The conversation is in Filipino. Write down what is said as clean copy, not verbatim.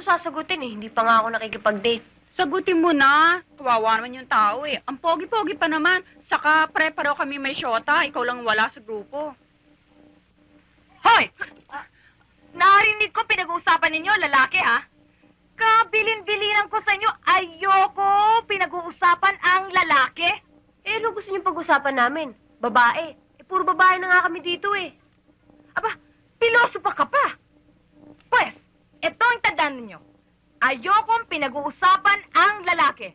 sasagutin eh. Hindi pa nga ako nakikipag-date. Sagutin mo na. Kawawa naman yung tao eh. Ang pogi-pogi pa naman. Saka preparo kami may syota. Ikaw lang wala sa grupo. Hoy! Narinig ko pinag-uusapan ninyo, lalaki ha? Kabilin-bilinan ko sa inyo, ayoko pinag-uusapan ang lalaki. Eh, ano gusto niyo pag-usapan namin? Babae. Eh, puro babae na nga kami dito eh. Aba, piloso pa ka pa. Pues, ito ang tandaan ninyo. Ayokong pinag-uusapan ang lalaki.